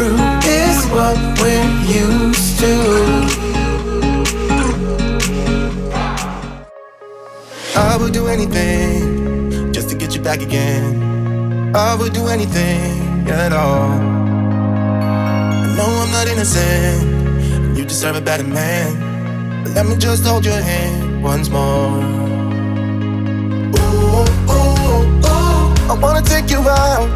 through is what we're used to. I would do anything just to get you back again. I would do anything at all. I know I'm not innocent, you deserve a better man, but let me just hold your hand once more. Ooh, ooh, ooh, I wanna take you out.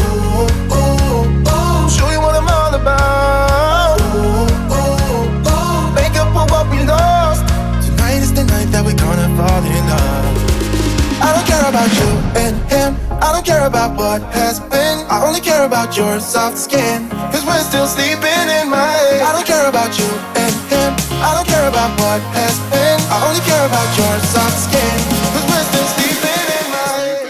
Ooh, ooh, ooh, show you what I'm all about. Ooh, ooh, ooh, make up for what we lost. Tonight is the night that we're gonna fall in love. I don't care about you and him, I don't care about what has been. I only care about your soft skin, cause we're still sleeping in my head. I don't care about you and him, I don't care about what has been. I only care about your soft skin, cause we're still sleeping in my head.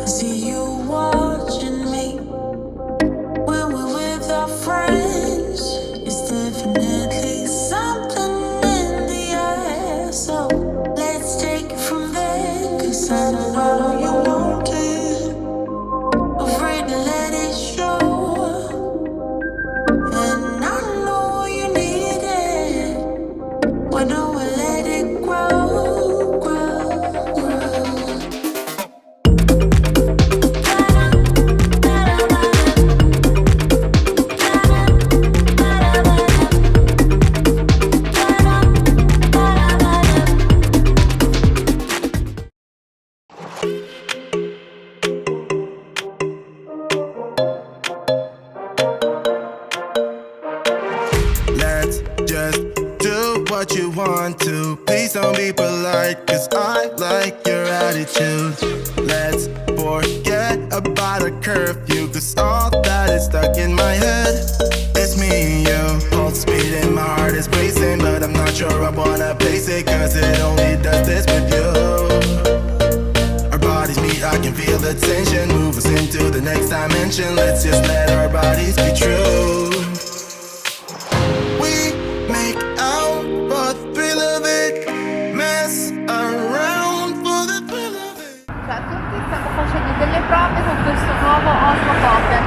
I see you watching me when we're with our friends. It's definitely something in the air, so let's take it from there. Cause I know you want it, afraid to let it show. And I know you need it. Why don't we let it grow, grow, grow? Let's just do what you want to. Please don't be polite, cause I like your attitude. Let's forget about a curfew, cause all that is stuck in my head. It's me and you, pulse speed and my heart is racing, but I'm not sure I wanna place it, cause it only does this with you. Our bodies meet, I can feel the tension, move us into the next dimension. Let's just let our bodies be true. We make out for the thrill of it, mess around for the thrill of it. Ciao a tutti, stiamo facendo delle prove con questo nuovo Osmo Pocket.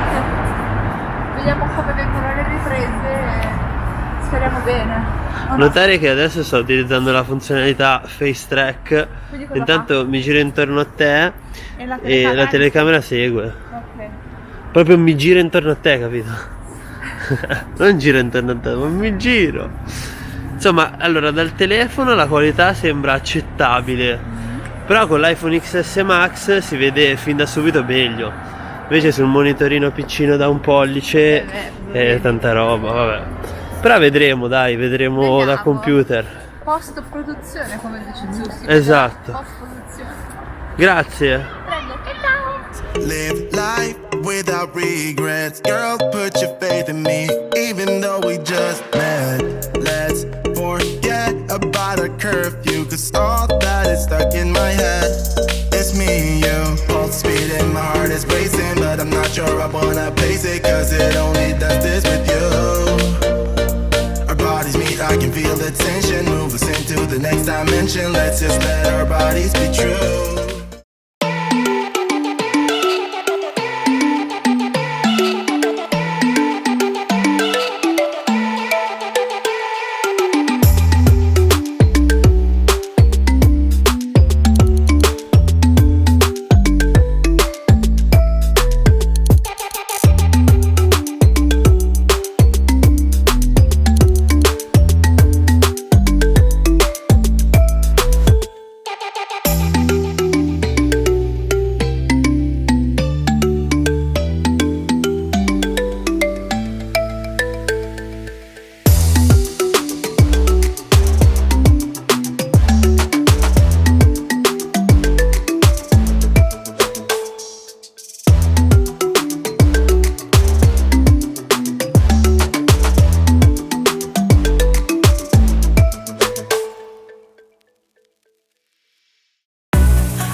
Vediamo come vengono le riprese e speriamo bene. Notare che adesso sto utilizzando la funzionalità Face Track. Quindi cosa Intanto fa? mi giro intorno a te e la telecamera segue. Ok. Proprio mi gira intorno a te, capito? Non gira intorno a te, ma mi giro. Insomma, allora dal telefono la qualità sembra accettabile, però con l'iPhone XS Max si vede fin da subito meglio. Invece sul monitorino piccino da un pollice è tanta roba, vabbè. Però vedremo, dai, vedremo Vediamo. da computer. Post produzione, come dice Giussi. Esatto. Post produzione. Grazie. Prego, ciao. Live life without regrets. Girl, put your faith in me, even though we just met. Let's forget about a curfew, cause all that is stuck in my head. It's me and you, pulse speed and my heart is racing, but I'm not sure I wanna place it, cause it only does this with you. Our bodies meet, I can feel the tension, move us into the next dimension. Let's just let our bodies be true.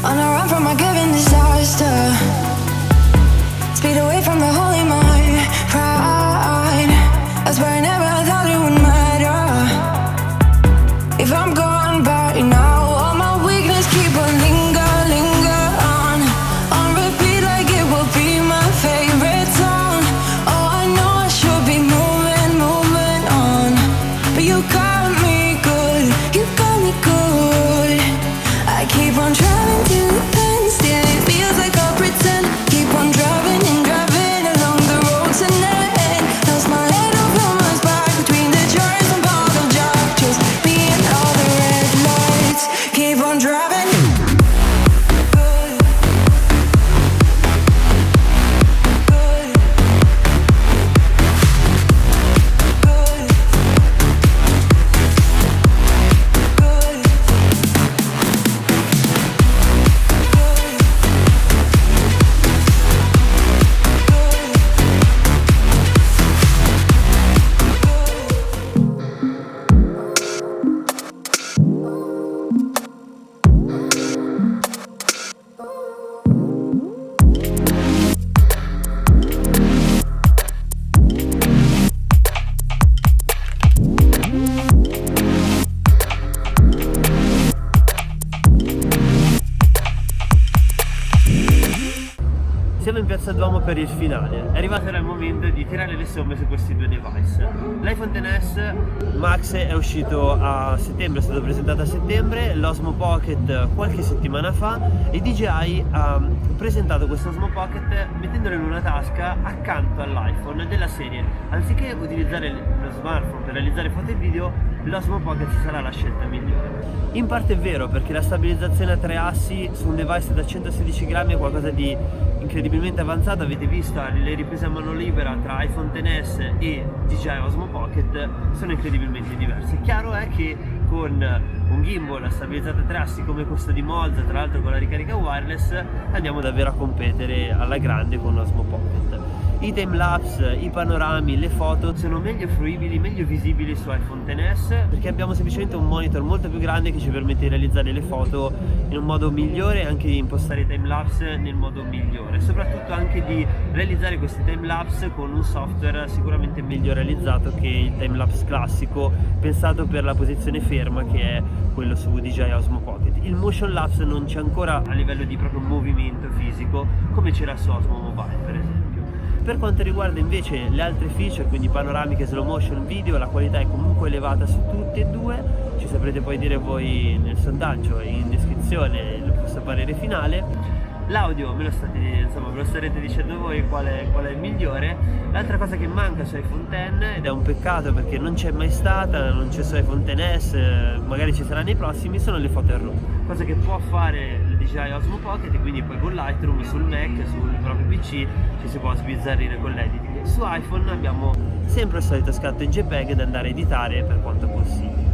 On a run from a given disaster, speed away from the holy mind. Pride, that's where I never thought it would matter. If I'm gone by now, all my weakness keep on linger on repeat like it will be my favorite song. Siamo in Piazza Duomo per il finale. È arrivato il momento di tirare le somme su questi due device. L'iPhone XS Max è uscito a settembre, è stato presentato a settembre, l'Osmo Pocket qualche settimana fa, e DJI ha presentato questo Osmo Pocket mettendolo in una tasca accanto all'iPhone, della serie anziché utilizzare lo smartphone per realizzare foto e video, l'Osmo Pocket sarà la scelta migliore. In parte è vero, perché la stabilizzazione a 3 assi su un device da 116 grammi è qualcosa di incredibilmente avanzato. Avete visto le riprese a mano libera tra iPhone XS e DJI Osmo Pocket, sono incredibilmente diverse. Chiaro è che con un gimbal stabilizzato a 3 assi come questo di Moz, tra l'altro con la ricarica wireless, andiamo davvero a competere alla grande con l'Osmo Pocket. I timelapse, i panorami, le foto sono meglio fruibili, meglio visibili su iPhone XS, perché abbiamo semplicemente un monitor molto più grande che ci permette di realizzare le foto in un modo migliore e anche di impostare i timelapse nel modo migliore, soprattutto anche di realizzare questi timelapse con un software sicuramente meglio realizzato che il timelapse classico, pensato per la posizione ferma, che è quello su DJI Osmo Pocket. Il motion lapse non c'è ancora a livello di proprio movimento fisico come c'era su Osmo Mobile, per esempio. Per quanto riguarda invece le altre feature, quindi panoramiche, slow motion, video, la qualità è comunque elevata su tutti e due. Ci saprete poi dire voi nel sondaggio e in descrizione il vostro parere finale. L'audio me lo starete dicendo voi qual è il migliore. L'altra cosa che manca su iPhone X, ed è un peccato perché non c'è mai stata, non c'è su iPhone XS, magari ci sarà nei prossimi, sono le foto in RAW, cosa che può fare il DJI Osmo Pocket, e quindi poi con Lightroom sul Mac, sul proprio PC ci si può sbizzarrire con l'editing. Su iPhone abbiamo sempre il solito scatto in JPEG da andare a editare per quanto possibile.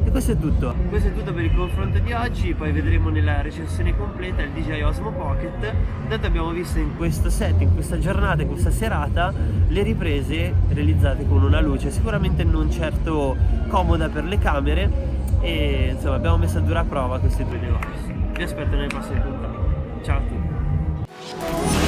E questo è tutto per il confronto di oggi. Poi vedremo nella recensione completa il DJI Osmo Pocket. Intanto abbiamo visto in questo set, in questa giornata, in questa serata, le riprese realizzate con una luce sicuramente non certo comoda per le camere, e insomma abbiamo messo a dura prova questi due device. Vi aspetto nelle prossime puntate. Ciao a tutti.